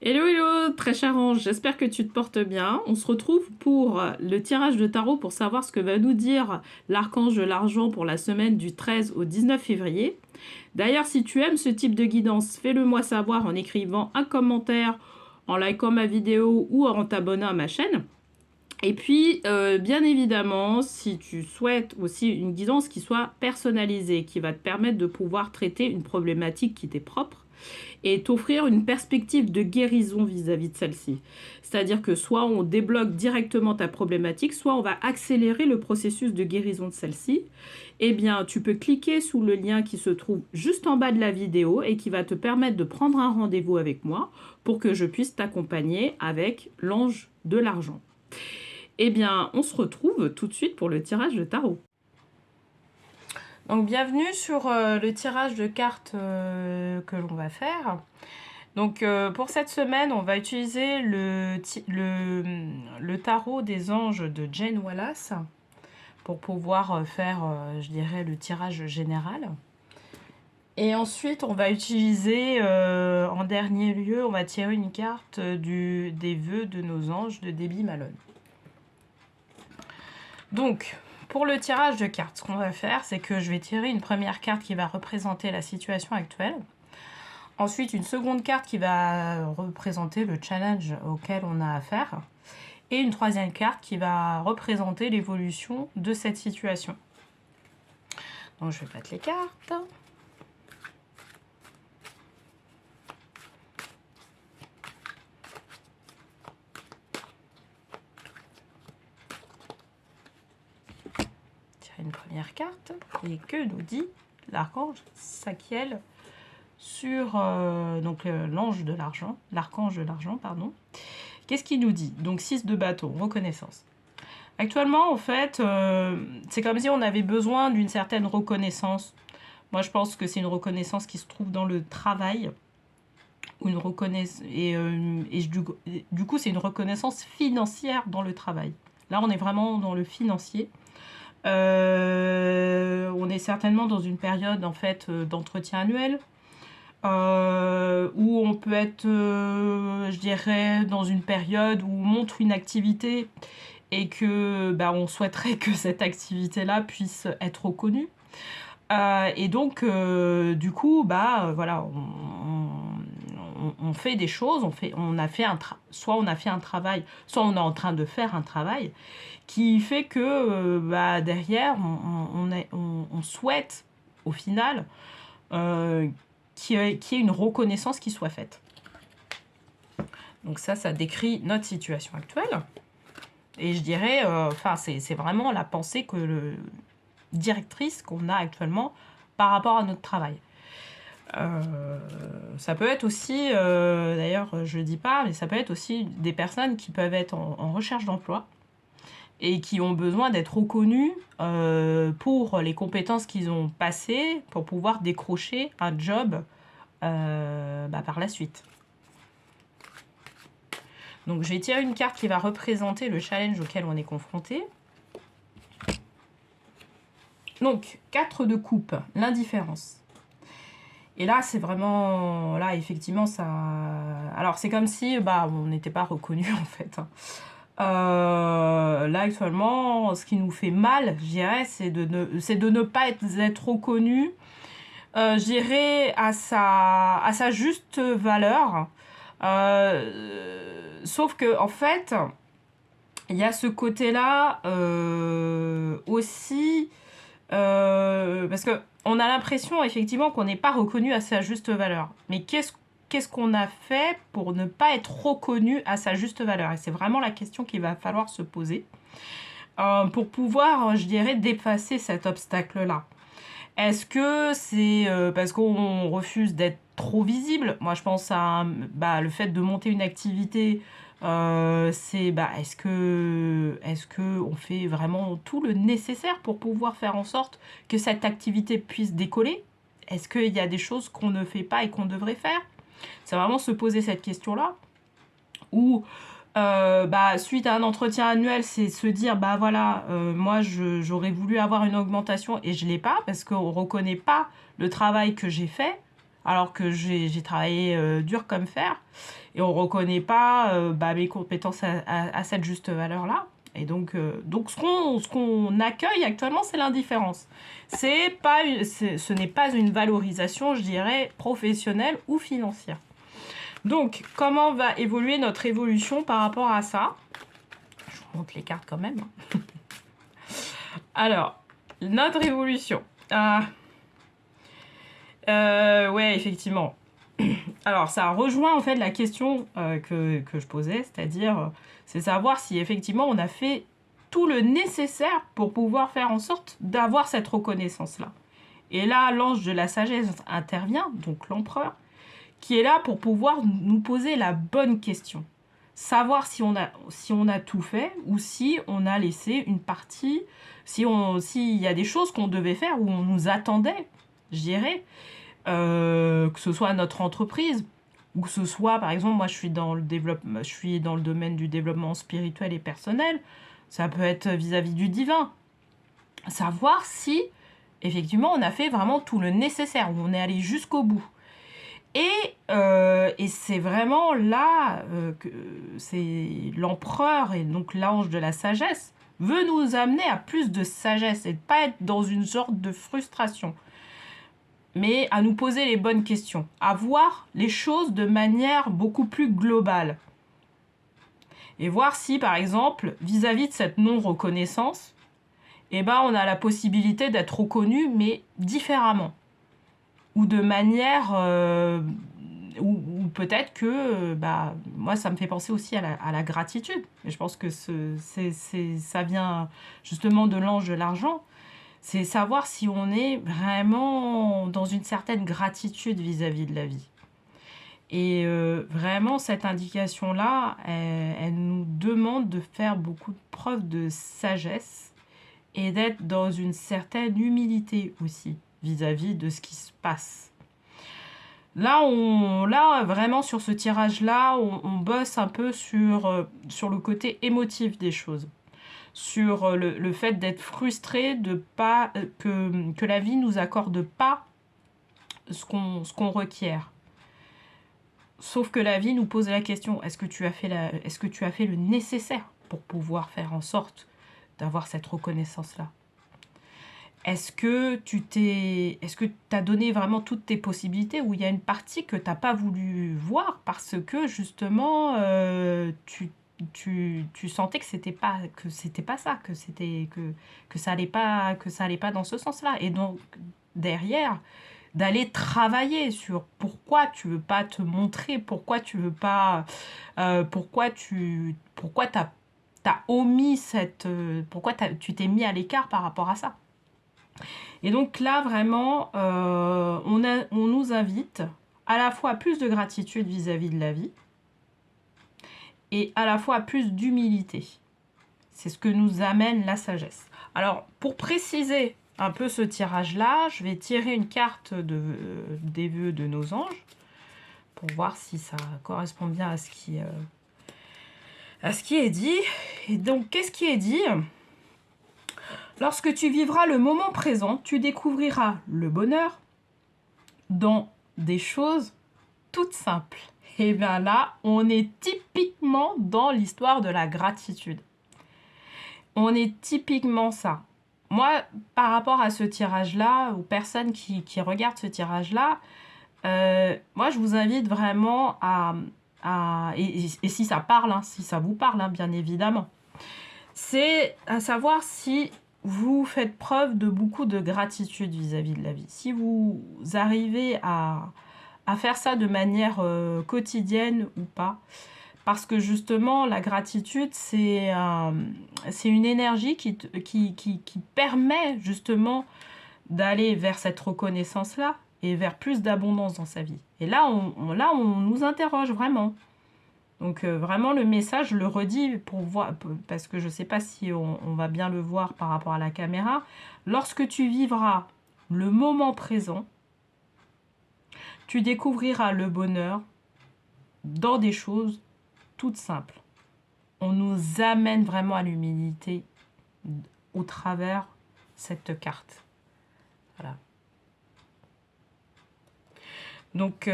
Hello, hello, très cher ange, j'espère que tu te portes bien. On se retrouve pour le tirage de tarot pour savoir ce que va nous dire l'archange de l'argent pour la semaine du 13 au 19 février. D'ailleurs, si tu aimes ce type de guidance, fais-le moi savoir en écrivant un commentaire, en likant ma vidéo ou en t'abonnant à ma chaîne. Et puis, bien évidemment, si tu souhaites aussi une guidance qui soit personnalisée, qui va te permettre de pouvoir traiter une problématique qui t'est propre, et t'offrir une perspective de guérison vis-à-vis de celle-ci. C'est-à-dire que soit on débloque directement ta problématique, soit on va accélérer le processus de guérison de celle-ci. Eh bien, tu peux cliquer sous le lien qui se trouve juste en bas de la vidéo et qui va te permettre de prendre un rendez-vous avec moi pour que je puisse t'accompagner avec l'ange de l'argent. Eh bien, on se retrouve tout de suite pour le tirage de tarot. Donc bienvenue sur le tirage de cartes que l'on va faire. Donc pour cette semaine, on va utiliser le tarot des anges de Jane Wallace pour pouvoir faire, je dirais, le tirage général. Et ensuite, on va utiliser, en dernier lieu, on va tirer une carte des vœux de nos anges de Debbie Malone. Donc, pour le tirage de cartes, ce qu'on va faire, c'est que je vais tirer une première carte qui va représenter la situation actuelle. Ensuite, une seconde carte qui va représenter le challenge auquel on a affaire. Et une troisième carte qui va représenter l'évolution de cette situation. Donc, je vais battre les cartes. Une première carte, et que nous dit l'archange Sakiel sur donc l'ange de l'argent, l'archange de l'argent, pardon. Qu'est-ce qu'il nous dit? Donc 6 de bâton, reconnaissance. Actuellement, en fait, c'est comme si on avait besoin d'une certaine reconnaissance. Moi, je pense que c'est une reconnaissance qui se trouve dans le travail, ou une reconnaissance, du coup, c'est une reconnaissance financière dans le travail. Là, on est vraiment dans le financier. On est certainement dans une période en fait d'entretien annuel où on peut être, je dirais, dans une période où on montre une activité et que on souhaiterait que cette activité-là puisse être reconnue. Et donc, du coup, voilà, on fait des choses, soit on a fait un travail, soit on est en train de faire un travail qui fait que derrière, on souhaite, au final, qu'il y ait une reconnaissance qui soit faite. Donc ça décrit notre situation actuelle. Et je dirais, c'est vraiment la pensée directrice qu'on a actuellement par rapport à notre travail. Ça peut être aussi, d'ailleurs je ne le dis pas, mais ça peut être aussi des personnes qui peuvent être en recherche d'emploi et qui ont besoin d'être reconnus pour les compétences qu'ils ont passées pour pouvoir décrocher un job par la suite. Donc je vais tirer une carte qui va représenter le challenge auquel on est confronté. Donc 4 de coupe, l'indifférence. Et là, c'est vraiment... Là, effectivement, ça... Alors, c'est comme si on n'était pas reconnu, en fait. Là, actuellement, ce qui nous fait mal, je dirais, c'est de ne pas être reconnu, je dirais, à sa juste valeur. Sauf que, en fait, il y a ce côté-là aussi... parce que on a l'impression effectivement qu'on n'est pas reconnu à sa juste valeur. Mais qu'est-ce qu'on a fait pour ne pas être reconnu à sa juste valeur? Et c'est vraiment la question qu'il va falloir se poser pour pouvoir, je dirais, dépasser cet obstacle-là. Est-ce que c'est parce qu'on refuse d'être trop visible? Moi, je pense à le fait de monter une activité. C'est est-ce que on fait vraiment tout le nécessaire pour pouvoir faire en sorte que cette activité puisse décoller? Est-ce qu'il y a des choses qu'on ne fait pas et qu'on devrait faire? C'est vraiment se poser cette question-là. Ou suite à un entretien annuel, c'est se dire moi j'aurais voulu avoir une augmentation et je l'ai pas parce qu'on reconnaît pas le travail que j'ai fait alors que j'ai travaillé dur comme fer, et on ne reconnaît pas mes compétences à cette juste valeur-là. Et donc ce qu'on accueille actuellement, c'est l'indifférence. Ce n'est pas une valorisation, je dirais, professionnelle ou financière. Donc, comment va évoluer notre évolution par rapport à ça? Je vous montre les cartes quand même. Alors, notre évolution. Ouais, effectivement. Alors, ça rejoint en fait la question que je posais, c'est-à-dire, c'est savoir si effectivement on a fait tout le nécessaire pour pouvoir faire en sorte d'avoir cette reconnaissance-là. Et là, l'ange de la sagesse intervient, donc l'empereur, qui est là pour pouvoir nous poser la bonne question. Savoir si on a tout fait ou si on a laissé une partie, s'il y a des choses qu'on devait faire ou on nous attendait, je dirais, que ce soit notre entreprise ou que ce soit, par exemple, moi je suis dans le domaine du développement spirituel et personnel, ça peut être vis-à-vis du divin. Savoir si, effectivement, on a fait vraiment tout le nécessaire, où on est allé jusqu'au bout. Et c'est vraiment là que c'est l'empereur et donc l'ange de la sagesse veut nous amener à plus de sagesse et de pas être dans une sorte de frustration, mais à nous poser les bonnes questions, à voir les choses de manière beaucoup plus globale. Et voir si, par exemple, vis-à-vis de cette non-reconnaissance, on a la possibilité d'être reconnu, mais différemment. Ou de manière... ou peut-être que... moi, ça me fait penser aussi à la gratitude. Et je pense que ça vient justement de l'ange de l'argent. C'est savoir si on est vraiment dans une certaine gratitude vis-à-vis de la vie. Et vraiment, cette indication-là, elle nous demande de faire beaucoup de preuves de sagesse et d'être dans une certaine humilité aussi vis-à-vis de ce qui se passe. Là, vraiment, sur ce tirage-là, on bosse un peu sur le côté émotif des choses. Sur le fait d'être frustré de pas que la vie nous accorde pas ce qu'on requiert. Sauf que la vie nous pose la question, est-ce que tu as fait le nécessaire pour pouvoir faire en sorte d'avoir cette reconnaissance-là? Est-ce que tu as donné vraiment toutes tes possibilités, ou il y a une partie que tu n'as pas voulu voir parce que justement tu sentais que c'était pas ça, que ça allait pas dans ce sens-là, et donc derrière d'aller travailler sur pourquoi tu veux pas te montrer, pourquoi tu veux pas pourquoi t'as omis pourquoi tu t'es mis à l'écart par rapport à ça. Et donc là, vraiment, on nous invite à la fois à plus de gratitude vis-à-vis de la vie et à la fois à plus d'humilité. C'est ce que nous amène la sagesse. Alors, pour préciser un peu ce tirage-là, je vais tirer une carte des vœux de nos anges pour voir si ça correspond bien à ce qui est dit. Et donc, qu'est-ce qui est dit ? Lorsque tu vivras le moment présent, tu découvriras le bonheur dans des choses toutes simples. Et bien là, on est typiquement dans l'histoire de la gratitude. On est typiquement ça. Moi, par rapport à ce tirage-là, aux personnes qui regardent ce tirage-là, moi, je vous invite vraiment et si ça parle, si ça vous parle, bien évidemment, c'est à savoir si vous faites preuve de beaucoup de gratitude vis-à-vis de la vie. Si vous arrivez à faire ça de manière quotidienne ou pas. Parce que justement, la gratitude, c'est une énergie qui permet justement d'aller vers cette reconnaissance-là et vers plus d'abondance dans sa vie. Et là, on nous interroge vraiment. Donc vraiment, le message, je le redis pour voir, parce que je ne sais pas si on va bien le voir par rapport à la caméra. Lorsque tu vivras le moment présent, tu découvriras le bonheur dans des choses toutes simples. On nous amène vraiment à l'humilité au travers cette carte. Voilà. Donc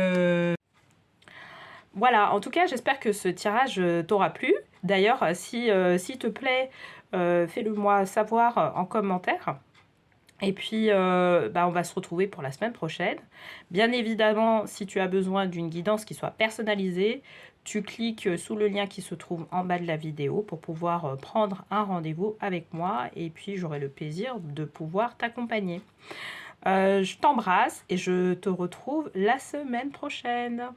voilà, en tout cas, j'espère que ce tirage t'aura plu. D'ailleurs, s'il te plaît, fais-le moi savoir en commentaire. Et puis, on va se retrouver pour la semaine prochaine. Bien évidemment, si tu as besoin d'une guidance qui soit personnalisée, tu cliques sous le lien qui se trouve en bas de la vidéo pour pouvoir prendre un rendez-vous avec moi. Et puis, j'aurai le plaisir de pouvoir t'accompagner. Je t'embrasse et je te retrouve la semaine prochaine.